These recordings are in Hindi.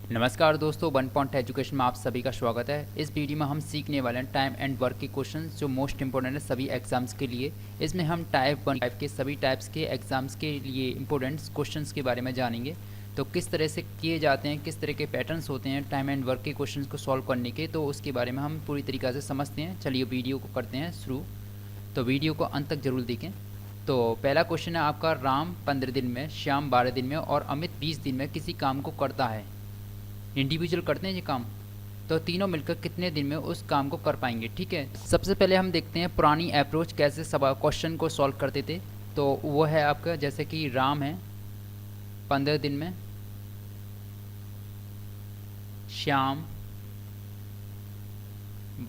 नमस्कार दोस्तों, वन पॉइंट एजुकेशन में आप सभी का स्वागत है। इस वीडियो में हम सीखने वाले हैं टाइम एंड वर्क के क्वेश्चंस जो मोस्ट इंपॉर्टेंट है सभी एग्जाम्स के लिए। इसमें हम टाइप 1 टाइप के सभी टाइप्स के एग्जाम्स के लिए इंपॉर्टेंट क्वेश्चंस के बारे में जानेंगे। तो किस तरह से किए जाते हैं, किस तरह के पैटर्न्स होते हैं टाइम एंड वर्क के क्वेश्चन को सॉल्व करने के, तो उसके बारे में हम पूरी तरीक़ा से समझते हैं। चलिए वीडियो को करते हैं शुरू, तो वीडियो को अंत तक जरूर देखें। तो पहला क्वेश्चन है आपका, राम 15 दिन में, श्याम 12 दिन में और अमित 20 दिन में किसी काम को करता है। इंडिविजुअल करते हैं ये काम, तो तीनों मिलकर कितने दिन में उस काम को कर पाएंगे। ठीक है, सबसे पहले हम देखते हैं पुरानी अप्रोच कैसे सब क्वेश्चन को सॉल्व करते थे। तो वो है आपका, जैसे कि राम है 15 दिन में, श्याम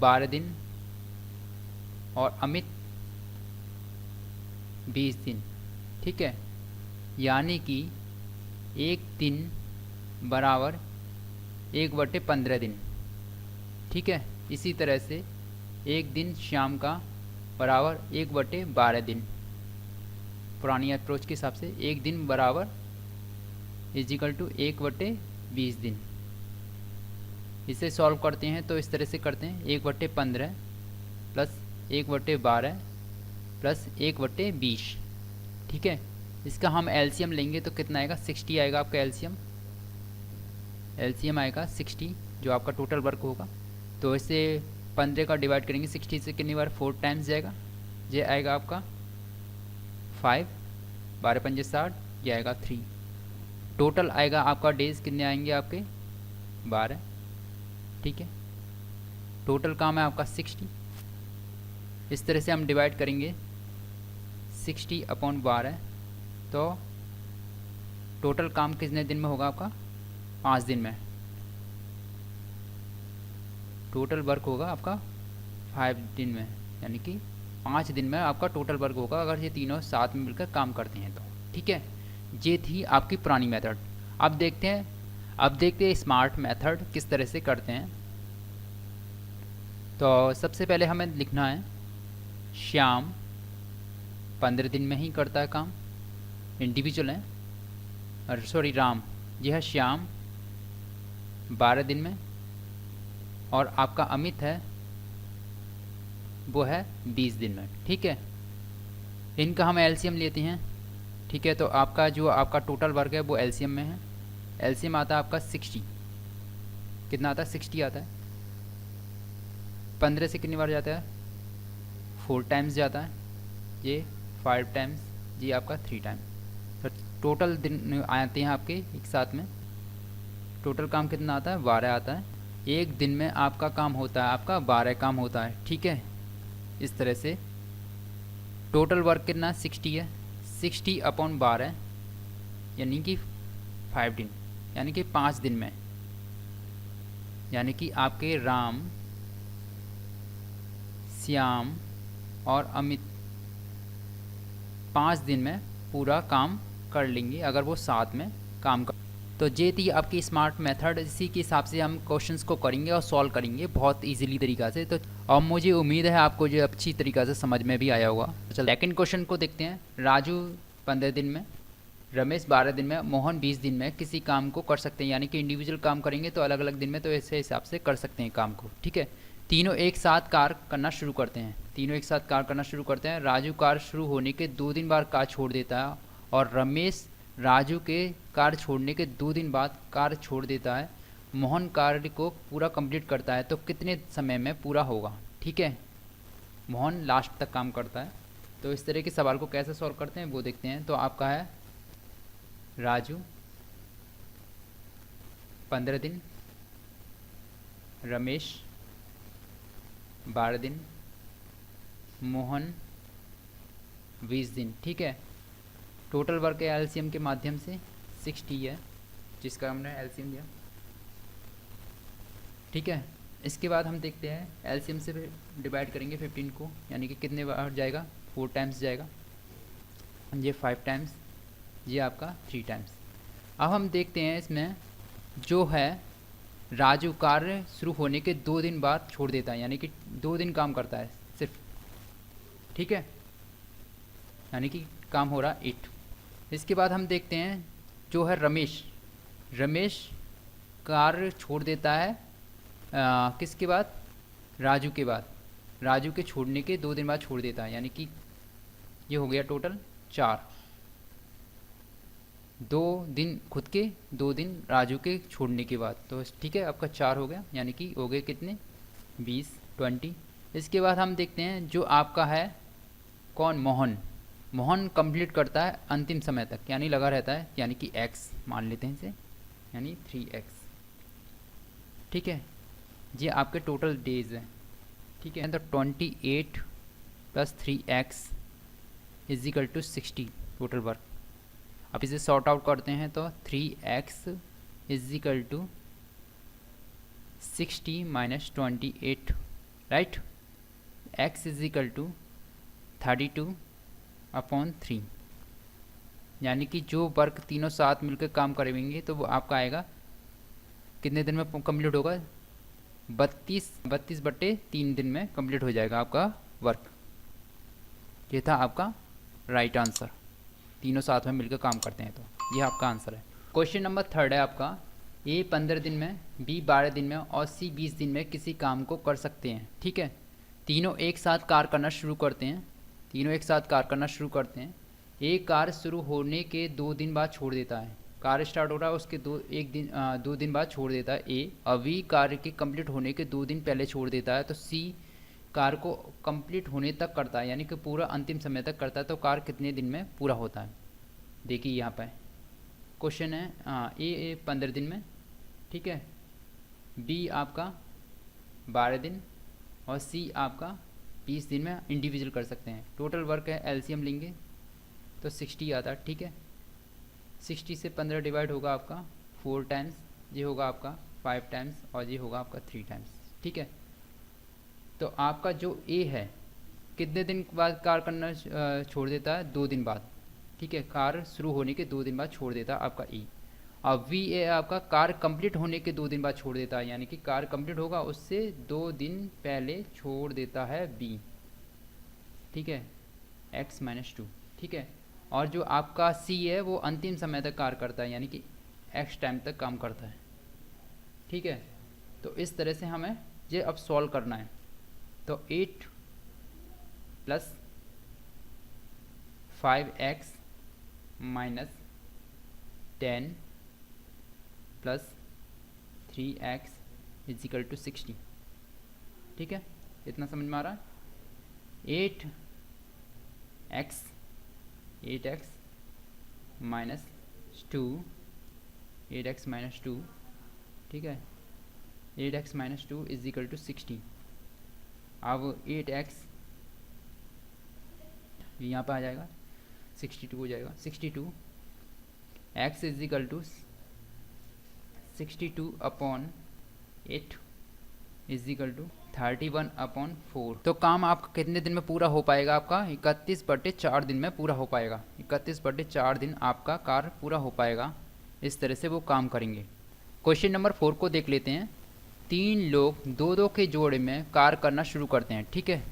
12 दिन और अमित 20 दिन। ठीक है, यानी कि एक दिन बराबर 1/15 दिन। ठीक है, इसी तरह से एक दिन शाम का बराबर 1/12 दिन। पुरानी अप्रोच के हिसाब से एक दिन बराबर इजिकल टू 1/20 दिन। इसे सॉल्व करते हैं तो इस तरह से करते हैं, 1/15 प्लस 1/12 प्लस 1/20। ठीक है, इसका हम एलसीएम लेंगे तो कितना आएगा, 60 आएगा आपका एलसीएम आएगा 60, जो आपका टोटल वर्क होगा। तो इसे 15 का डिवाइड करेंगे 60 से, कितनी बार 4 टाइम्स जाएगा, ये आएगा आपका 5, 12 पंजे 60, ये आएगा 3। टोटल आएगा आपका डेज कितने आएंगे आपके 12। ठीक है, टोटल काम है आपका 60। इस तरह से हम डिवाइड करेंगे 60/12, तो टोटल काम कितने दिन में होगा आपका, 5 दिन में। टोटल वर्क होगा आपका 5 दिन में, यानी कि 5 दिन में आपका टोटल वर्क होगा अगर ये तीनों साथ में मिलकर काम करते हैं तो। ठीक है, ये थी आपकी पुरानी मेथड। अब देखते हैं स्मार्ट मेथड किस तरह से करते हैं। तो सबसे पहले हमें लिखना है, श्याम 15 दिन में ही करता है काम, इंडिविजुअल है, और सॉरी राम, यह है श्याम 12 दिन में, और आपका अमित है वो है 20 दिन में। ठीक है, इनका हम एलसीएम लेते हैं। ठीक है, तो आपका जो आपका टोटल वर्क है वो एलसीएम में है। एलसीएम आता है आपका 60, कितना आता है, 60 आता है। 15 से कितनी बार जाता है, 4 टाइम्स जाता है, ये 5 टाइम्स, ये आपका 3 टाइम्स। तो टोटल दिन आते हैं आपके एक साथ में। टोटल काम कितना आता है, 12 आता है। एक दिन में आपका काम होता है, आपका 12 काम होता है। ठीक है, इस तरह से टोटल वर्क कितना 60 है, 60/12 यानी कि 5 दिन, यानी कि 5 दिन में, यानी कि आपके राम, श्याम और अमित 5 दिन में पूरा काम कर लेंगे अगर वो साथ में काम कर। तो ये थी आपकी स्मार्ट मेथड। इसी के हिसाब से हम क्वेश्चंस को करेंगे और सॉल्व करेंगे बहुत इजीली तरीक़ा से। तो और मुझे उम्मीद है आपको ये अच्छी तरीक़ा से समझ में भी आया होगा। चलो सेकंड क्वेश्चन को देखते हैं। राजू 15 दिन में, रमेश 12 दिन में, मोहन 20 दिन में किसी काम को कर सकते हैं, यानी कि इंडिविजुअल काम करेंगे तो अलग अलग दिन में, तो ऐसे हिसाब से कर सकते हैं काम को। ठीक है, तीनों एक साथ कार्य करना शुरू करते हैं। राजू कार्य शुरू होने के 2 दिन बाद कार्य छोड़ देता है, और रमेश राजू के कार्य छोड़ने के 2 दिन बाद कार्य छोड़ देता है। मोहन कार्य को पूरा कंप्लीट करता है, तो कितने समय में पूरा होगा। ठीक है, मोहन लास्ट तक काम करता है। तो इस तरह के सवाल को कैसे सॉल्व करते हैं वो देखते हैं। तो आपका है राजू 15 दिन, रमेश 12 दिन, मोहन 20 दिन। ठीक है, टोटल वर्क है एलसीएम के माध्यम से 60 है, जिसका हमने एलसीएम दिया। ठीक है, इसके बाद हम देखते हैं एलसीएम से डिवाइड करेंगे 15 को, यानी कि कितने बार जाएगा, 4 टाइम्स जाएगा, ये 5 टाइम्स, ये आपका 3 टाइम्स। अब हम देखते हैं इसमें जो है राजू कार्य शुरू होने के 2 दिन बाद छोड़ देता है, यानी कि 2 दिन काम करता है सिर्फ। ठीक है, यानी कि काम हो रहा 8। इसके बाद हम देखते हैं जो है रमेश कार छोड़ देता है किसके बाद, राजू के बाद, राजू के छोड़ने के 2 दिन बाद छोड़ देता है, यानी कि ये हो गया टोटल 4। 2 दिन खुद के, 2 दिन राजू के छोड़ने के बाद, तो ठीक है आपका 4 हो गया, यानी कि हो गए कितने 20 20। इसके बाद हम देखते हैं जो आपका है कौन, मोहन। मोहन कंप्लीट करता है अंतिम समय तक, यानी लगा रहता है, यानी कि x मान लेते हैं इसे, यानी 3x। ठीक है, ये आपके टोटल डेज है। ठीक है, तो 28 + 3x = 60 टोटल वर्क। अब इसे सॉर्ट आउट करते हैं तो 3x = 60 - 28, राइट। x = 32/3, यानी कि जो वर्क तीनों साथ मिलकर काम करेंगे तो वो आपका आएगा कितने दिन में कंप्लीट होगा, 32/3 दिन में कंप्लीट हो जाएगा आपका वर्क। ये था आपका राइट आंसर, तीनों साथ में मिलकर काम करते हैं तो ये आपका आंसर है। क्वेश्चन नंबर 3 है आपका, A 15 दिन में, B 12 दिन में और C 20 दिन में किसी काम को कर सकते हैं। ठीक है, तीनों एक साथ कार्य करना शुरू करते हैं, तीनों एक साथ कार्य करना शुरू करते हैं। एक कार्य शुरू होने के 2 दिन बाद छोड़ देता है, कार्य स्टार्ट हो रहा है उसके 2 दिन बाद छोड़ देता है A, और B कार्य के कंप्लीट होने के 2 दिन पहले छोड़ देता है, तो C कार्य को कंप्लीट होने तक करता है, यानी कि पूरा अंतिम समय तक करता है। तो कार्य कितने दिन में पूरा होता है, देखिए यहाँ पर क्वेश्चन है। A 15 दिन में, ठीक है, B आपका 12 दिन और C आपका 20 दिन में इंडिविजुअल कर सकते हैं। टोटल वर्क है, एलसीएम लेंगे तो 60 आता है। ठीक है, 60 से 15 डिवाइड होगा आपका 4 टाइम्स, ये होगा आपका 5 टाइम्स और ये होगा आपका 3 टाइम्स। ठीक है, तो आपका जो A है कितने दिन बाद कार्य करना छोड़ देता है, 2 दिन बाद। ठीक है, कार्य शुरू होने के 2 दिन बाद छोड़ देता है आपका E। और VA आपका कार्य कंप्लीट होने के 2 दिन बाद छोड़ देता है, यानी कि कार्य कंप्लीट होगा उससे 2 दिन पहले छोड़ देता है B। ठीक है, x - 2। ठीक है, और जो आपका C है वो अंतिम समय तक कार्य करता है, यानी कि x टाइम तक काम करता है। ठीक है, तो इस तरह से हमें ये अब सॉल्व करना है। तो 8 + 5x - 10 + 3x = 60। ठीक है, इतना समझ में आ रहा है। 8x - 2, 8x - 2, ठीक है, 8x - 2 = 60। अब 8x यहाँ पर आ जाएगा, 62 हो जाएगा, 62 x = 62/8 = 31/4। तो काम आपका कितने दिन में पूरा हो पाएगा, आपका 31/4 दिन में पूरा हो पाएगा। 31/4 दिन आपका कार्य पूरा हो पाएगा। इस तरह से वो काम करेंगे। क्वेश्चन नंबर 4 को देख लेते हैं। 3 लोग 2-2 के जोड़े में कार्य करना शुरू करते हैं। ठीक है,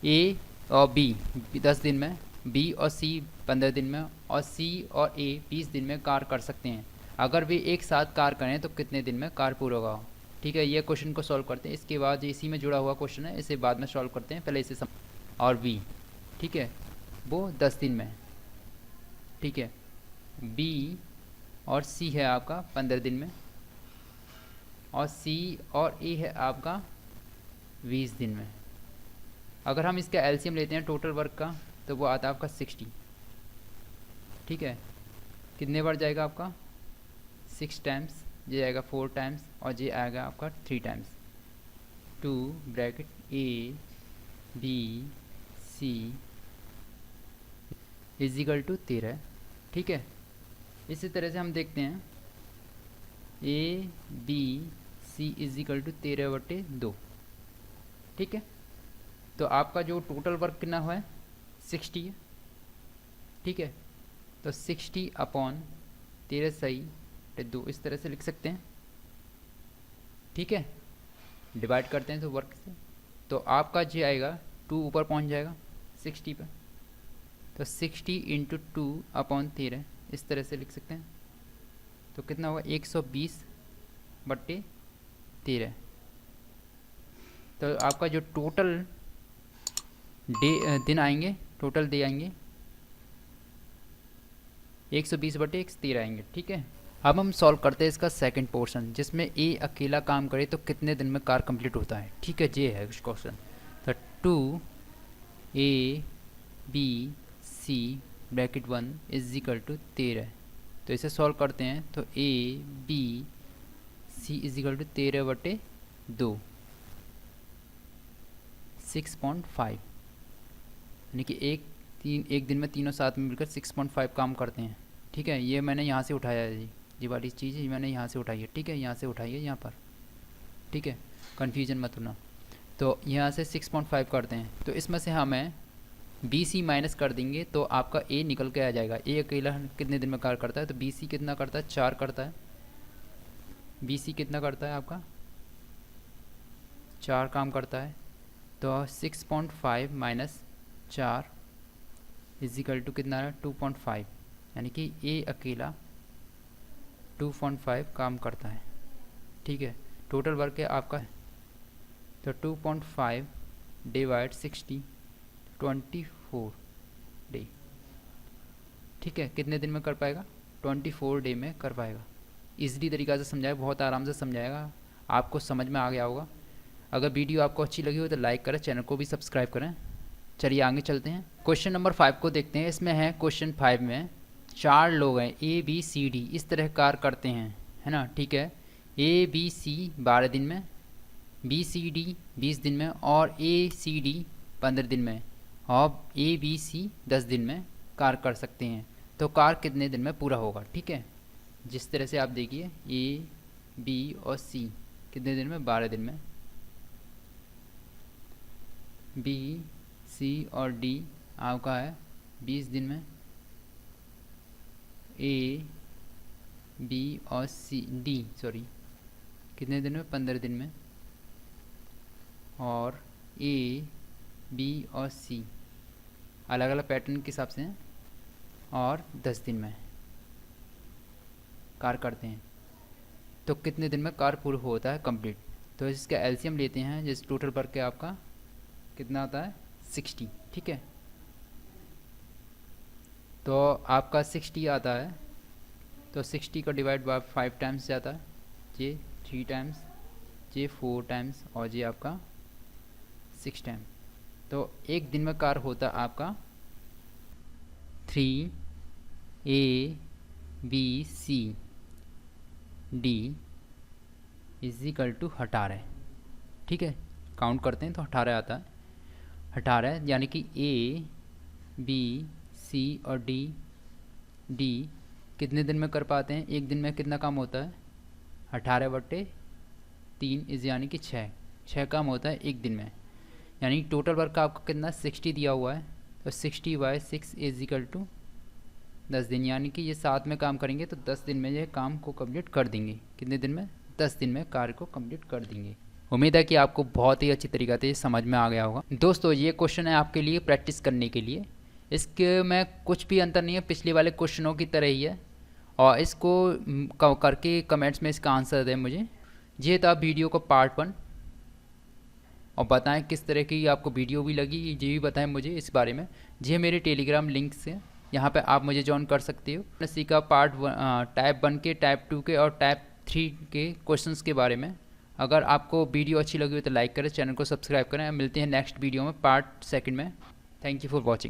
A और B 10 दिन में, B और C 15 दिन में और C और A 20 दिन में कार्य कर सकते हैं। अगर वे एक साथ कार्य करें तो कितने दिन में कार्य पूरा होगा। ठीक है, ये क्वेश्चन को सॉल्व करते हैं। इसके बाद इसी में जुड़ा हुआ क्वेश्चन है, इसे बाद में सॉल्व करते हैं, पहले इसे और B, ठीक है, वो 10 दिन में। ठीक है, B और C है आपका 15 दिन में और C और A है आपका 20 दिन में। अगर हम इसका एलसीएम लेते हैं टोटल वर्क का तो वो आता है आपका 60। ठीक है, कितने बार जाएगा आपका 6 टाइम्स, ये आएगा 4 टाइम्स और ये आएगा आपका 3 times. 2 bracket A B C = 13। ठीक है, इसी तरह से हम देखते हैं A B C = 13/2। ठीक है, तो आपका जो टोटल वर्क कितना हुआ है 60 है। ठीक है, तो 60/13 सही 2 इस तरह से लिख सकते हैं। ठीक है, डिवाइड करते हैं तो वर्क से, तो आपका जो आएगा 2 ऊपर पहुंच जाएगा 60 पर, तो 60 × 2/13 इस तरह से लिख सकते हैं। तो कितना होगा 120 बट्टे 13। तो आपका जो टोटल दिन आएंगे, टोटल डे आएंगे 120/13 आएंगे। ठीक है, अब हम सॉल्व करते हैं इसका सेकंड पोर्शन, जिसमें ए अकेला काम करे तो कितने दिन में कार कंप्लीट होता है। ठीक है, ये है क्वेश्चन। तो 2AB ब्रैकेट 1 = 13। तो इसे सॉल्व करते हैं तो ABC = 13/2 6.5, यानी कि एक दिन में तीनों साथ में मिलकर 6.5 काम करते हैं। ठीक है, ये मैंने यहाँ से उठाया है जी, ये वाली चीज़ मैंने यहाँ से उठाई है। ठीक है, यहाँ से उठाई है यहाँ पर। ठीक है, कन्फ्यूजन मत होना। तो यहाँ से 6.5 करते हैं, तो इसमें से हमें BC माइनस कर देंगे तो आपका A निकल के आ जाएगा। A अकेला कितने दिन में कार्य करता है, तो BC कितना करता है, 4 करता है। BC कितना करता है आपका, 4 काम करता है। तो 6.5 माइनस 4 = कितना है, 2.5, यानी कि A अकेला 2.5 काम करता है। ठीक है, टोटल वर्क है आपका, तो 2.5 डिवाइड 60, 24 डे। ठीक है, कितने दिन में कर पाएगा, 24 डे में कर पाएगा। ईज़िली तरीक़ा से समझाया, बहुत आराम से समझाएगा, आपको समझ में आ गया होगा। अगर वीडियो आपको अच्छी लगी हो तो लाइक करें, चैनल को भी सब्सक्राइब करें। चलिए आगे चलते हैं, क्वेश्चन नंबर 5 को देखते हैं। इसमें है क्वेश्चन 5 में 4 लोग हैं ABCD इस तरह कार्य करते हैं, है ना। ठीक है, ABC 12 दिन में, BCD 20 दिन में और ACD 15 दिन में और ABC 10 दिन में कार्य कर सकते हैं। तो कार्य कितने दिन में पूरा होगा। ठीक है, जिस तरह से आप देखिए A, B और C कितने दिन में, 12 दिन में। B, C और D आपका है 20 दिन में। A, B और D कितने दिन में, 15 दिन में। और A, B और C अलग अलग पैटर्न के हिसाब से हैं और 10 दिन में कार्य करते हैं। तो कितने दिन में कार्य पूरा होता है कंप्लीट। तो इसका एलसीएम लेते हैं, जिस टोटल वर्क के आपका कितना आता है, 60। ठीक है, तो आपका 60 आता है, तो 60 का डिवाइड बाय 5 टाइम्स जाता है, ये 3 टाइम्स, ये 4 टाइम्स और ये आपका 6 टाइम। तो एक दिन में कार्य होता आपका 3ABCD = 18। ठीक है, काउंट करते हैं तो 18 आता है। 18 यानी कि A, B, C और D कितने दिन में कर पाते हैं, एक दिन में कितना काम होता है, 18/3 यानी कि 6 काम होता है एक दिन में। यानी टोटल वर्क का आपको कितना, 60 दिया हुआ है, तो 60/6 = 10 दिन, यानी कि ये साथ में काम करेंगे तो 10 दिन में ये काम को कंप्लीट कर देंगे। कितने दिन में, 10 दिन में कार्य को कंप्लीट कर देंगे। उम्मीद है कि आपको बहुत ही अच्छी तरीक़े से समझ में आ गया होगा। दोस्तों ये क्वेश्चन है आपके लिए प्रैक्टिस करने के लिए, इसके में कुछ भी अंतर नहीं है, पिछले वाले क्वेश्चनों की तरह ही है। और इसको करके कमेंट्स में इसका आंसर दें मुझे। ये था वीडियो का पार्ट 1, और बताएं किस तरह की आपको वीडियो भी लगी, ये भी बताएं मुझे इस बारे में। ये मेरे टेलीग्राम लिंक से, यहाँ पे आप मुझे ज्वाइन कर सकते हो। इसी का पार्ट टाइप 1 के, टाइप 2 के और टाइप 3 के क्वेश्चंस के बारे में। अगर आपको वीडियो अच्छी लगी हो तो लाइक करें, चैनल को सब्सक्राइब करें। मिलते हैं नेक्स्ट वीडियो में पार्ट 2 में। Thank you for watching.